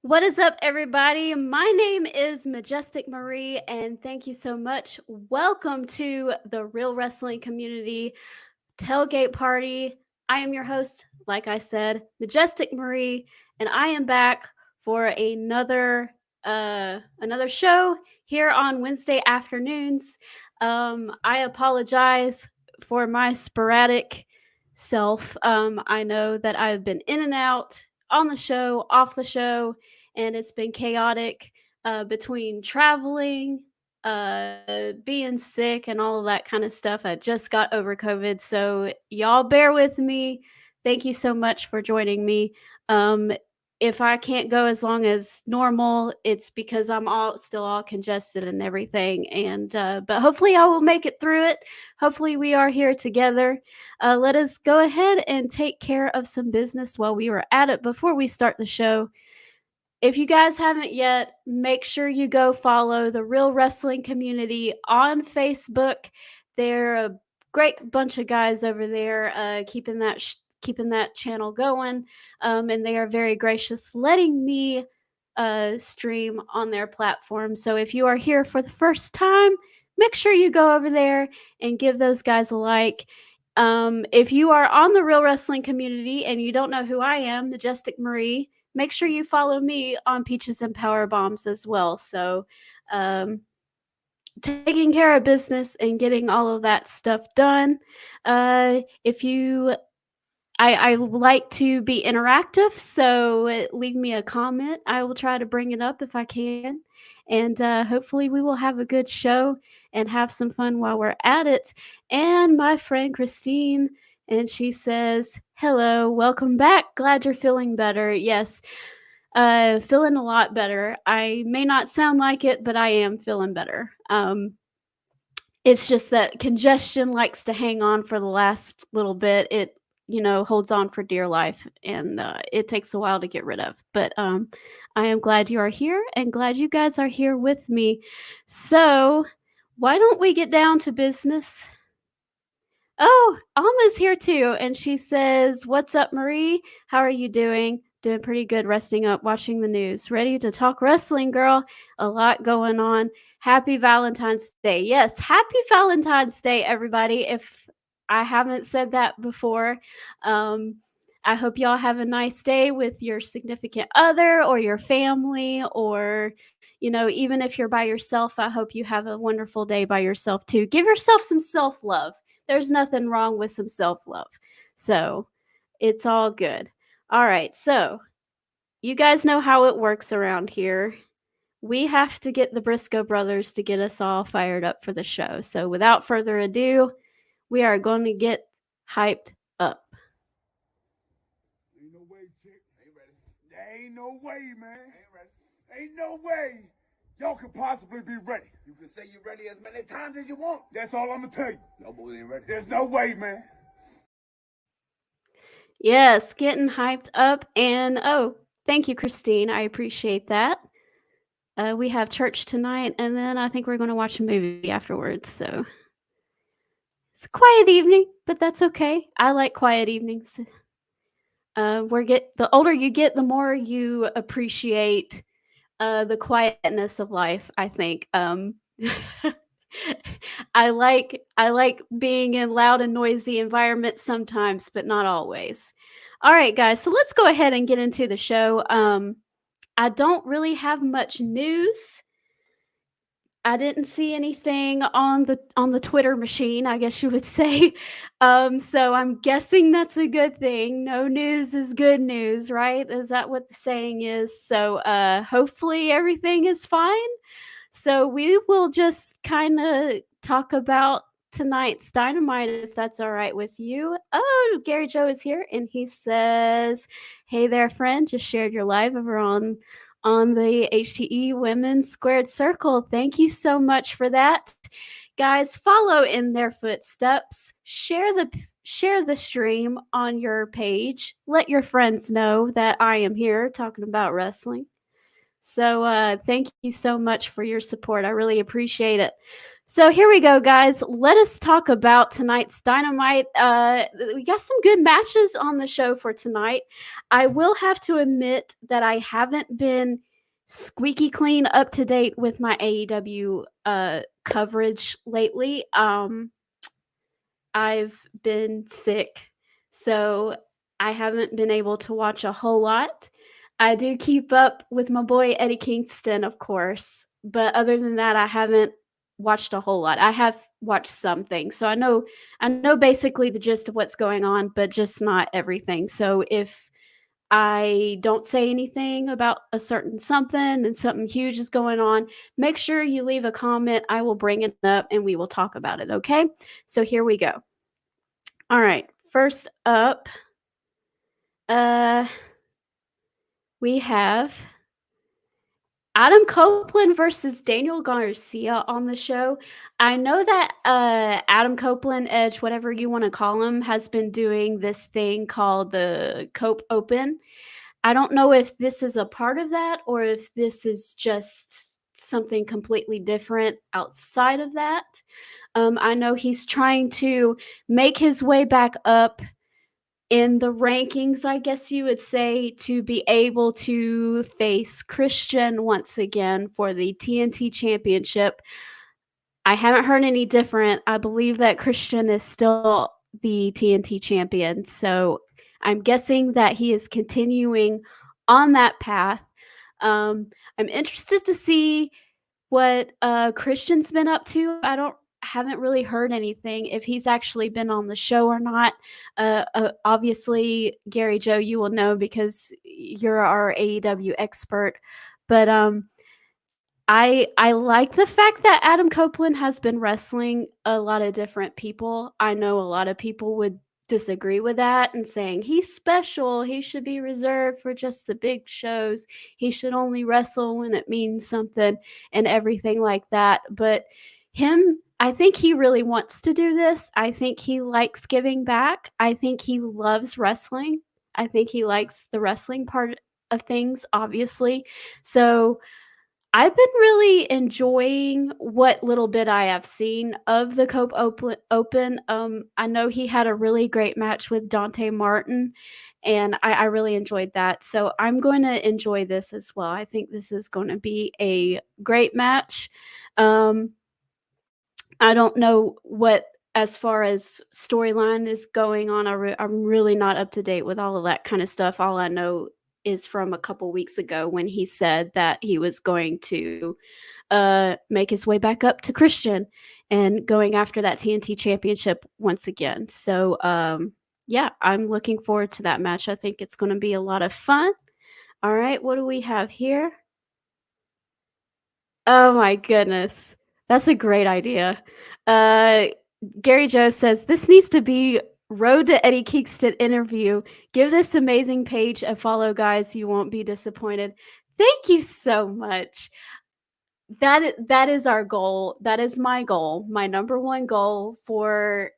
What is up, everybody? My name is Majestic Marie, and thank you so much. Welcome to the Real Wrestling Community Tailgate Party. I am your host, like I said, Majestic Marie, and I am back for another show here on Wednesday afternoons. I apologize for my sporadic self. I know that I've been in and out on the show, off the show, and it's been chaotic between traveling, being sick, and all of that kind of stuff. I just got over COVID, so y'all bear with me. Thank you so much for joining me. Um, if I can't go as long as normal, it's because I'm all congested and everything. And but hopefully I will make it through it. Hopefully we are here together. Let us go ahead and take care of some business while we were at it before we start the show. If you guys haven't yet, make sure you go follow the Real Wrestling Community on Facebook. They're a great bunch of guys over there, keeping that channel going, and they are very gracious, letting me stream on their platform. So if you are here for the first time, make sure you go over there and give those guys a like. If you are on the Real Wrestling Community and you don't know who I am, Majestic Marie, make sure you follow me on Peaches and Power Bombs as well. So, taking care of business and getting all of that stuff done. If you, I like to be interactive, so leave me a comment. I will try to bring it up if I can. And hopefully, we will have a good show and have some fun while we're at it. And my friend Christine, and she says, "Hello, welcome back. Glad you're feeling better." Yes, feeling a lot better. I may not sound like it, but I am feeling better. It's just that congestion likes to hang on for the last little bit. It, holds on for dear life, and it takes a while to get rid of. But I am glad you are here and glad you guys are here with me. So, why don't we get down to business? Oh, Alma's here too, and she says, "What's up, Marie? How are you doing?" Doing pretty good, resting up, watching the news. Ready to talk wrestling, girl. A lot going on. Happy Valentine's Day. Yes, happy Valentine's Day, everybody. If I haven't said that before, um, I hope y'all have a nice day with your significant other or your family, or, even if you're by yourself, I hope you have a wonderful day by yourself too. Give yourself some self love. There's nothing wrong with some self love. So it's all good. All right. So you guys know how it works around here. We have to get the Briscoe brothers to get us all fired up for the show. So without further ado, we are going to get hyped up. Ain't no way, chick. Ain't ready. There ain't no way, man. Ain't ready. Ain't no way y'all could possibly be ready. You can say you're ready as many times as you want. That's all I'm gonna tell you. No boys ain't ready. There's no way, man. Yes, getting hyped up. And oh, thank you, Christine. I appreciate that. We have church tonight, and then I think we're going to watch a movie afterwards. So it's a quiet evening, but that's okay. I like quiet evenings. The older you get, the more you appreciate the quietness of life. I think. I like being in loud and noisy environments sometimes, but not always. All right, guys. So let's go ahead and get into the show. I don't really have much news. I didn't see anything on the Twitter machine, I guess you would say. So I'm guessing that's a good thing. No news is good news, right? Is that what the saying is? So hopefully everything is fine. So we will just kind of talk about tonight's Dynamite, if that's all right with you. Oh, Gary Joe is here, and he says, "Hey there, friend. Just shared your live over on the HTE Women's Squared Circle. Thank you so much for that, guys. Follow in their footsteps. Share the stream on your page. Let your friends know that I am here talking about wrestling." So thank you so much for your support. I really appreciate it. So here we go, guys. Let us talk about tonight's Dynamite. We got some good matches on the show for tonight. I will have to admit that I haven't been squeaky clean up to date with my AEW coverage lately. I've been sick, so I haven't been able to watch a whole lot. I do keep up with my boy Eddie Kingston, of course, but other than that, I haven't watched a whole lot. I have watched some things, so I know basically the gist of what's going on, but just not everything. So if I don't say anything about a certain something and something huge is going on, make sure you leave a comment. I will bring it up and we will talk about it, okay? So here we go. All right. First up, uh, we have Adam Copeland versus Daniel Garcia on the show. I know that Adam Copeland, Edge, whatever you want to call him, has been doing this thing called the Cope Open. I don't know if this is a part of that or if this is just something completely different outside of that. I know he's trying to make his way back up in the rankings, I guess you would say, to be able to face Christian once again for the TNT Championship. I haven't heard any different. I believe that Christian is still the TNT champion. So I'm guessing that he is continuing on that path. I'm interested to see what Christian's been up to. I haven't really heard anything if he's actually been on the show or not. Obviously, Gary Joe, you will know because you're our AEW expert. But I like the fact that Adam Copeland has been wrestling a lot of different people. I know a lot of people would disagree with that and saying he's special. He should be reserved for just the big shows. He should only wrestle when it means something and everything like that. But I think he really wants to do this. I think he likes giving back. I think he loves wrestling. I think he likes the wrestling part of things, obviously. So I've been really enjoying what little bit I have seen of the Cope Open. I know he had a really great match with Dante Martin, and I really enjoyed that. So I'm going to enjoy this as well. I think this is going to be a great match. Um, I don't know what, as far as storyline is going on. I'm really not up to date with all of that kind of stuff. All I know is from a couple weeks ago when he said that he was going to make his way back up to Christian and going after that TNT championship once again. So, yeah, I'm looking forward to that match. I think it's going to be a lot of fun. All right, what do we have here? Oh my goodness. That's a great idea. Uh, Gary Joe says this needs to be Road to Eddie Kingston interview. Give this amazing page a follow, guys. You won't be disappointed. Thank you so much. That is our goal. That is my goal. My number one goal for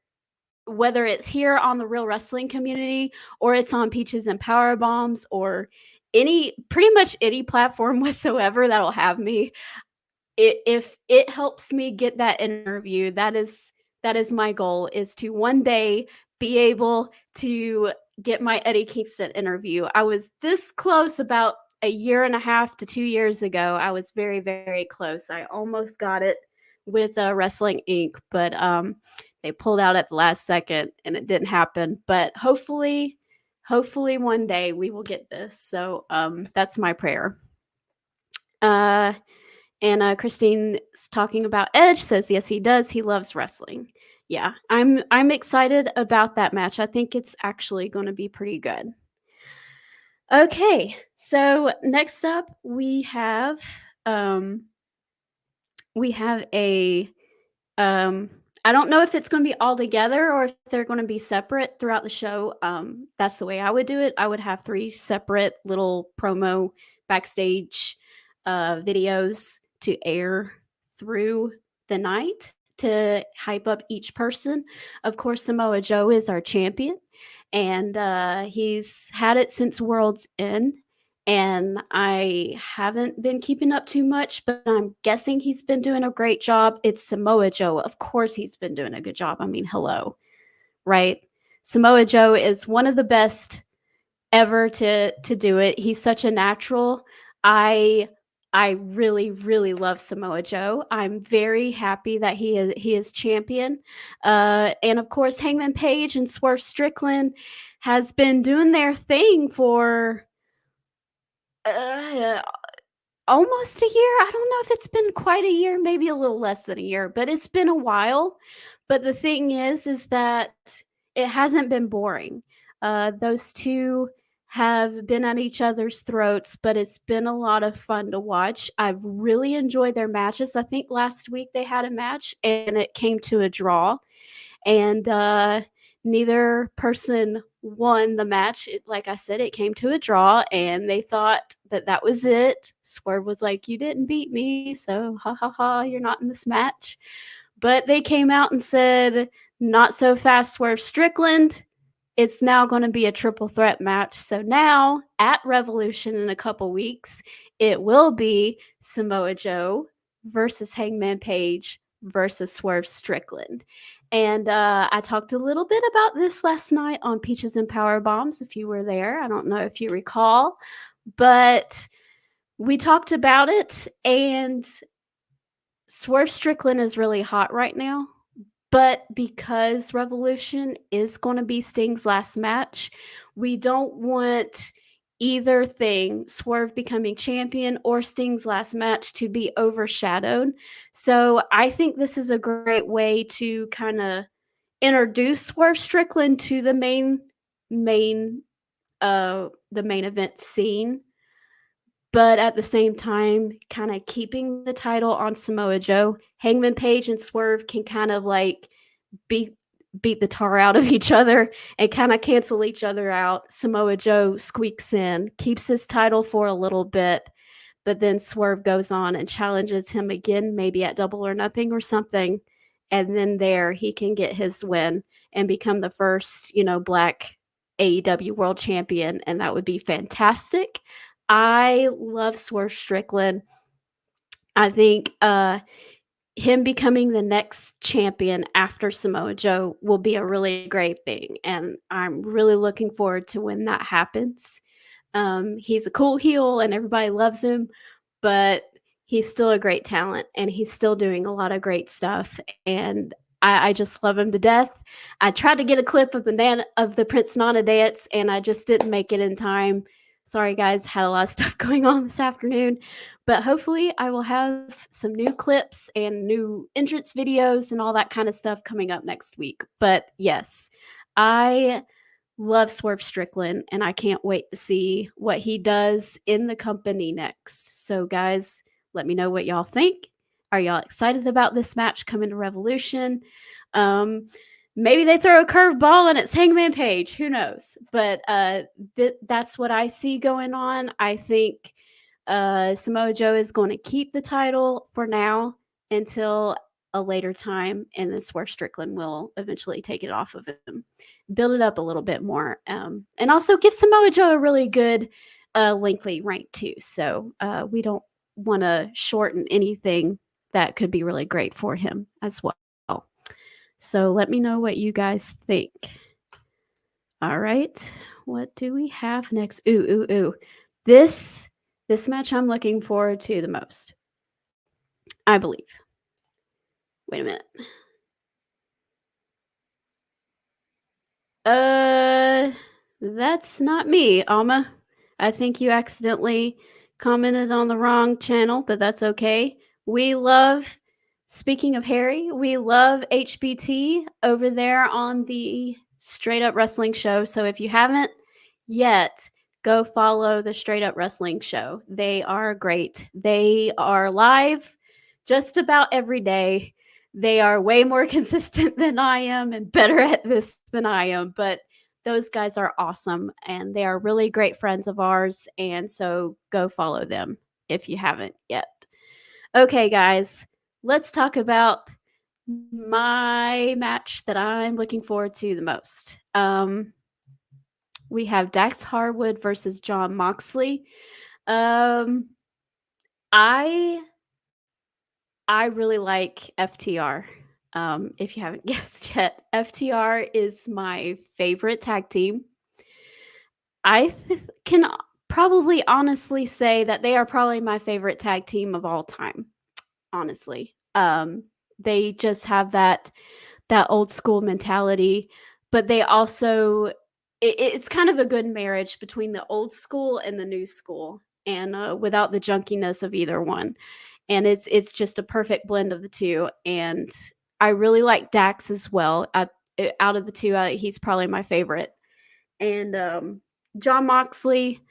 whether it's here on the Real Wrestling Community or it's on Peaches and Power Bombs or any pretty much any platform whatsoever that'll have me. If it helps me get that interview, that is my goal, is to one day be able to get my Eddie Kingston interview. I was this close about a year and a half to 2 years ago. I was very, very close. I almost got it with Wrestling Inc., but they pulled out at the last second and it didn't happen. But hopefully one day we will get this. So that's my prayer. And Christine's talking about Edge, says yes, he does. He loves wrestling. Yeah, I'm excited about that match. I think it's actually going to be pretty good. Okay, so next up we have a I don't know if it's going to be all together or if they're going to be separate throughout the show. That's the way I would do it. I would have 3 separate little promo backstage videos to air through the night to hype up each person. Of course, Samoa Joe is our champion, and he's had it since World's End. and I haven't been keeping up too much, but I'm guessing he's been doing a great job. It's Samoa Joe. Of course he's been doing a good job. I mean, hello, right? Samoa Joe is one of the best ever to do it. He's such a natural. I I really really love Samoa Joe. I'm very happy that he is champion. And of course Hangman Page and Swerve Strickland has been doing their thing for uh, almost a year. I don't know if it's been quite a year, maybe a little less than a year, but it's been a while. But the thing is that it hasn't been boring. Those two have been at each other's throats, but it's been a lot of fun to watch. I've really enjoyed their matches. I think last week they had a match and it came to a draw, and neither person won the match. Like I said, it came to a draw, and they thought that that was it. Swerve was like, "You didn't beat me, so ha ha ha, you're not in this match." But they came out and said, "Not so fast, Swerve Strickland. It's now going to be a triple threat match." So now at Revolution in a couple weeks, it will be Samoa Joe versus Hangman Page versus Swerve Strickland. And I talked a little bit about this last night on Peaches and Power Bombs. If you were there, I don't know if you recall, but we talked about it. And Swerve Strickland is really hot right now. But because Revolution is going to be Sting's last match, we don't want either thing, Swerve becoming champion or Sting's last match, to be overshadowed. So I think this is a great way to kind of introduce Swerve Strickland to the main the main event scene, but at the same time kind of keeping the title on Samoa Joe. Hangman Page and Swerve can kind of like beat beat the tar out of each other and kind of cancel each other out. Samoa Joe squeaks in, keeps his title for a little bit, but then Swerve goes on and challenges him again, maybe at Double or Nothing or something. And then there he can get his win and become the first, black AEW world champion. And that would be fantastic. I love Swerve Strickland. I think him becoming the next champion after Samoa Joe will be a really great thing. And I'm really looking forward to when that happens. He's a cool heel and everybody loves him, but he's still a great talent and he's still doing a lot of great stuff. And I just love him to death. I tried to get a clip of the Prince Nana dance, and I just didn't make it in time. Sorry, guys, had a lot of stuff going on this afternoon, but hopefully I will have some new clips and new entrance videos and all that kind of stuff coming up next week. But yes, I love Swerve Strickland, and I can't wait to see what he does in the company next. So, guys, let me know what y'all think. Are y'all excited about this match coming to Revolution? Um, Maybe they throw a curveball and it's Hangman Page. Who knows? But that's what I see going on. I think Samoa Joe is going to keep the title for now until a later time, and then Swerve Strickland will eventually take it off of him, build it up a little bit more, and also give Samoa Joe a really good lengthy reign too. So we don't want to shorten anything that could be really great for him as well. So let me know what you guys think. All right, what do we have next? Ooh. This match I'm looking forward to the most, I believe. Wait a minute. That's not me, Alma. I think you accidentally commented on the wrong channel, but that's okay. We love, speaking of Harry, we love HBT over there on the Straight Up Wrestling Show. So if you haven't yet, go follow the Straight Up Wrestling Show. They are great. They are live just about every day. They are way more consistent than I am and better at this than I am, but those guys are awesome and they are really great friends of ours. And so go follow them if you haven't yet. Okay, guys, let's talk about my match that I'm looking forward to the most. we have Dax Harwood versus Jon Moxley. Um, I I really like FTR. If you haven't guessed yet, FTR is my favorite tag team. Can probably honestly say that they are probably my favorite tag team of all time. Honestly, they just have that old school mentality, but they also it's kind of a good marriage between the old school and the new school, and without the junkiness of either one. And it's just a perfect blend of the two. And I really like Dax as well. Out of the two, he's probably my favorite. And John Moxley,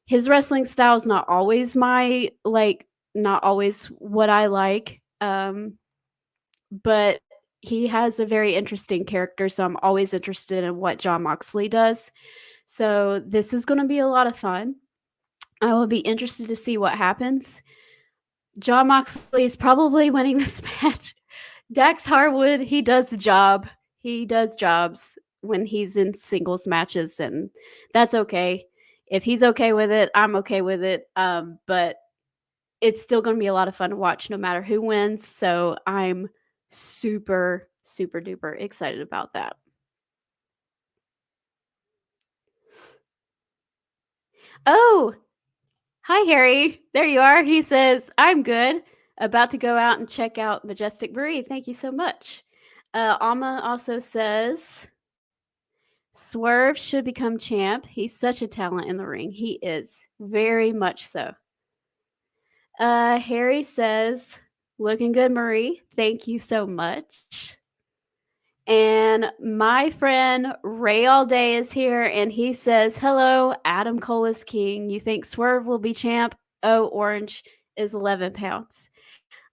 his wrestling style is not always not always what I like. But he has a very interesting character, so I'm always interested in what John Moxley does. So this is going to be a lot of fun. I will be interested to see what happens. John Moxley is probably winning this match. Dax Harwood, he does the job. He does jobs when he's in singles matches, and that's okay. If he's okay with it, I'm okay with it. But it's still going to be a lot of fun to watch no matter who wins. So I'm super, super duper excited about that. Oh, hi, Harry. There you are. He says, I'm good. About to go out and check out Majestic Marie. Thank you so much. Alma also says, Swerve should become champ. He's such a talent in the ring. He is. Very much so. Harry says, looking good, Marie. Thank you so much. And my friend Ray All Day is here, and he says, hello, Adam Cole is king. You think Swerve will be champ? Oh, Orange is 11 pounds.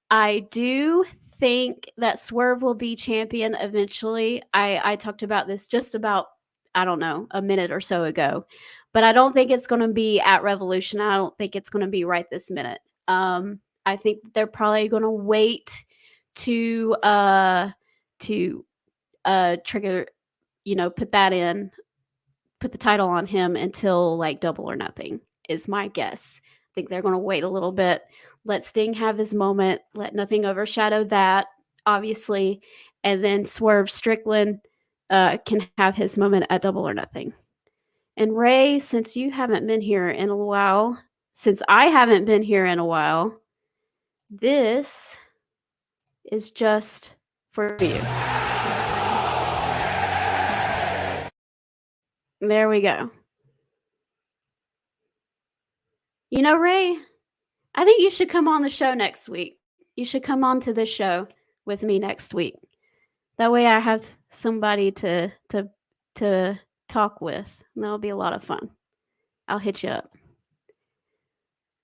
I do think that Swerve will be champion eventually. I talked about this just about, I don't know, a minute or so ago. But I don't think it's going to be at Revolution. I don't think it's going to be right this minute. I think they're probably going to wait to trigger, put the title on him until like Double or Nothing is my guess. I think they're going to wait a little bit, let Sting have his moment, let nothing overshadow that, obviously, and then Swerve Strickland can have his moment at Double or Nothing. And Ray, since you haven't been here in a while, since I haven't been here in a while, this is just for you. There we go. You know, Ray, I think you should come on the show next week. You should come on to this show with me next week. That way I have somebody to talk with. And that'll be a lot of fun. I'll hit you up.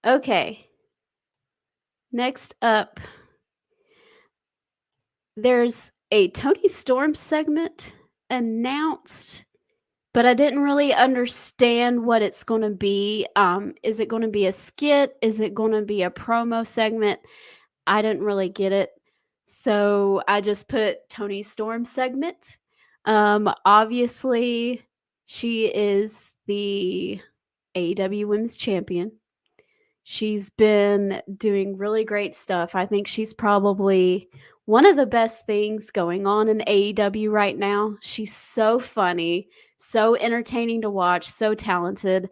Okay. Next up, there's a Tony Storm segment announced, but I didn't really understand what it's going to be. Is it going to be a skit? Is it going to be a promo segment? I didn't really get it. So I just put Tony Storm segment. Obviously, she is the AEW Women's Champion. She's been doing really great stuff. I think she's probably one of the best things going on in AEW right now. She's so funny, so entertaining to watch, so talented.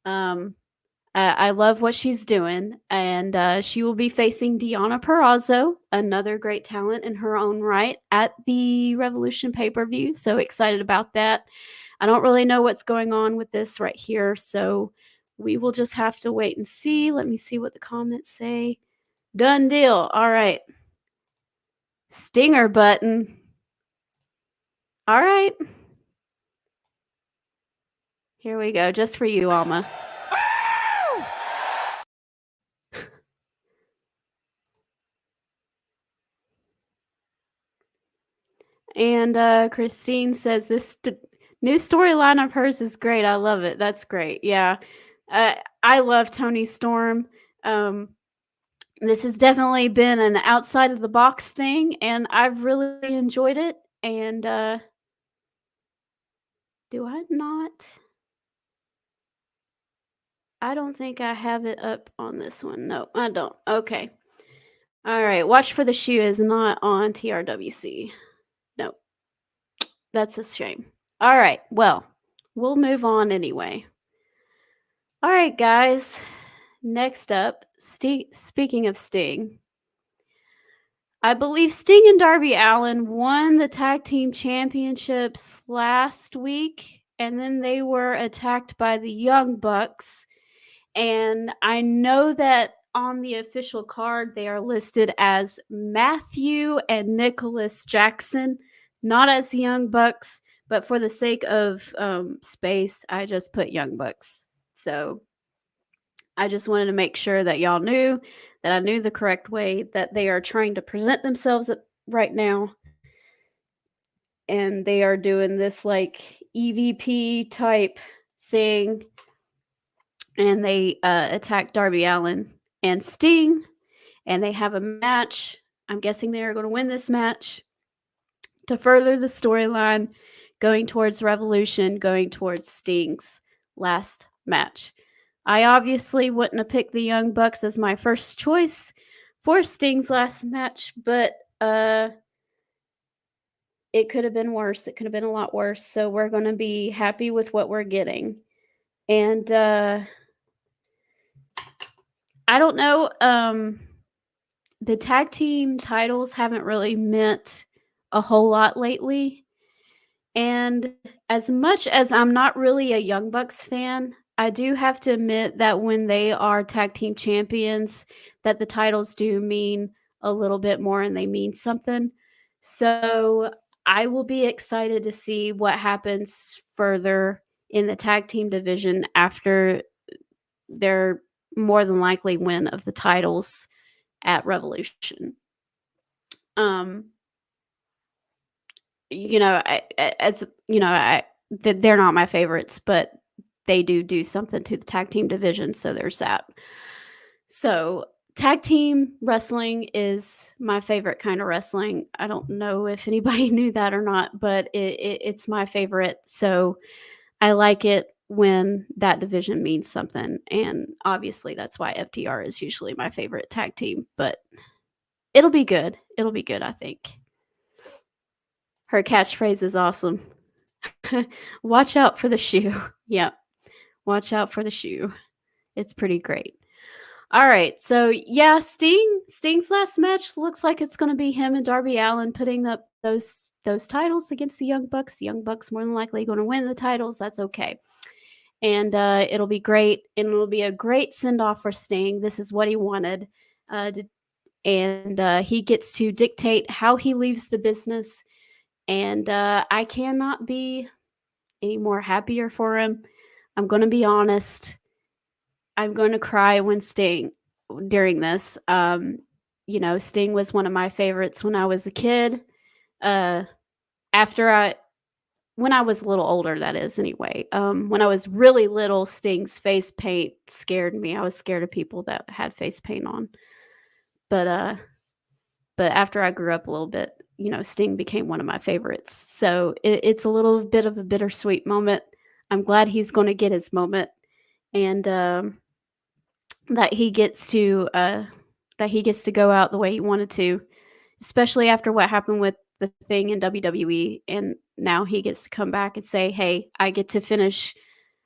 I love what she's doing, and she will be facing Deonna Purrazzo, another great talent in her own right, at the Revolution pay-per-view. So excited about that. I don't really know what's going on with this right here, so we will just have to wait and see. Let me see what the comments say. Done deal. All right. Stinger button. All right. Here we go. Just for you, Alma. And Christine says this new storyline of hers is great. I love it. That's great. Yeah. I love Tony Storm. This has definitely been an outside of the box thing, and I've really enjoyed it. And do I not? I don't think I have it up on this one. No, I don't. Okay. All right. Watch for the Shoe is not on TRWC. No, that's a shame. All right. Well, we'll move on anyway. All right, guys. Next up, speaking of Sting, I believe Sting and Darby Allin won the tag team championships last week, and then they were attacked by the Young Bucks. And I know that on the official card, they are listed as Matthew and Nicholas Jackson, not as the Young Bucks, but for the sake of space, I just put Young Bucks. So I just wanted to make sure that y'all knew that I knew the correct way that they are trying to present themselves right now. And they are doing this like EVP type thing. And they attack Darby Allin and Sting. And they have a match. I'm guessing they are going to win this match to further the storyline going towards Revolution, going towards Sting's last match. I obviously wouldn't have picked the Young Bucks as my first choice for Sting's last match, but it could have been worse. It could have been a lot worse. So we're going to be happy with what we're getting. And I don't know. The tag team titles haven't really meant a whole lot lately. And as much as I'm not really a Young Bucks fan, I do have to admit that when they are tag team champions, that the titles do mean a little bit more and they mean something. So I will be excited to see what happens further in the tag team division after their more than likely win of the titles at Revolution. You know, as you know, they're not my favorites, but they do something to the tag team division, so there's that. So, tag team wrestling is my favorite kind of wrestling. I don't know if anybody knew that or not, but it's my favorite. So, I like it when that division means something, and obviously that's why FTR is usually my favorite tag team, but it'll be good. It'll be good, I think. Her catchphrase is awesome. Watch out for the shoe. Yep. Watch out for the shoe. It's pretty great. All right. So, yeah, Sting's last match looks like it's going to be him and Darby Allin putting up those titles against the Young Bucks. The Young Bucks more than likely going to win the titles. That's okay. And it'll be great. And it'll be a great send-off for Sting. This is what he wanted. And he gets to dictate how he leaves the business. And I cannot be any more happier for him. I'm going to be honest. I'm going to cry when Sting during this. Sting was one of my favorites when I was a kid. When I was a little older, that is, anyway. When I was really little, Sting's face paint scared me. I was scared of people that had face paint on. But after I grew up a little bit, Sting became one of my favorites. So it's a little bit of a bittersweet moment. I'm glad he's going to get his moment, and that he gets to go out the way he wanted to, especially after what happened with the thing in WWE. And now he gets to come back and say, "Hey, I get to finish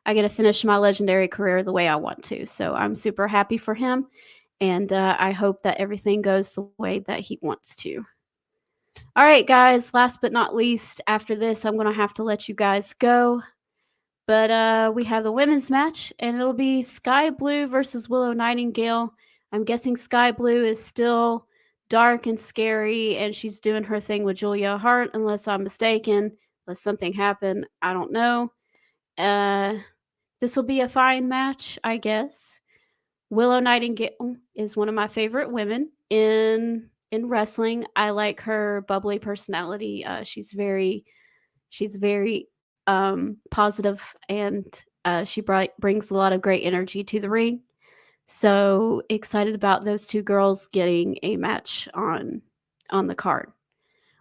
my legendary career the way I want to." So I'm super happy for him, and I hope that everything goes the way that he wants to. All right, guys, last but not least, after this, I'm going to have to let you guys go. But we have the women's match, and it'll be Sky Blue versus Willow Nightingale. I'm guessing Sky Blue is still dark and scary, and she's doing her thing with Julia Hart, unless I'm mistaken. Unless something happened, I don't know. This will be a fine match, I guess. Willow Nightingale is one of my favorite women in wrestling. I like her bubbly personality. She's very positive, and she brings a lot of great energy to the ring. So excited about those two girls getting a match on the card.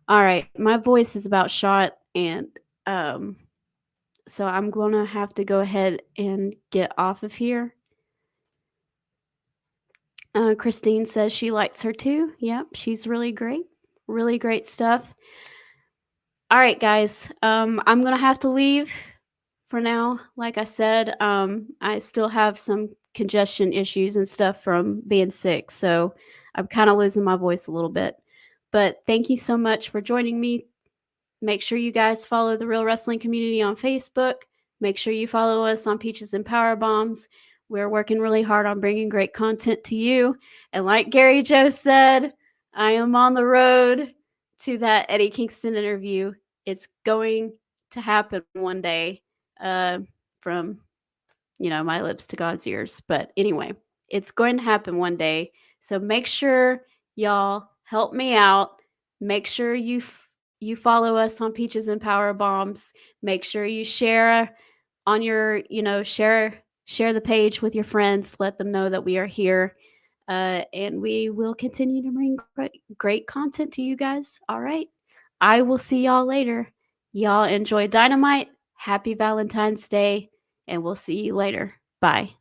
All right, my voice is about shot, and so I'm gonna have to go ahead and get off of here. Christine says she likes her too. Yep, she's really great. Really great stuff. All right, guys. I'm gonna have to leave for now. Like I said, I still have some congestion issues and stuff from being sick, so I'm kind of losing my voice a little bit. But thank you so much for joining me. Make sure you guys follow the Real Wrestling Community on Facebook. Make sure you follow us on Peaches and Power Bombs. We're working really hard on bringing great content to you. And like Gary Joe said, I am on the road to that Eddie Kingston interview. It's going to happen one day, from my lips to God's ears. But anyway, it's going to happen one day. So make sure y'all help me out. Make sure you follow us on Peaches and Power Bombs. Make sure you share on your, share the page with your friends. Let them know that we are here. And we will continue to bring great content to you guys. All right. I will see y'all later. Y'all enjoy Dynamite. Happy Valentine's Day. And we'll see you later. Bye.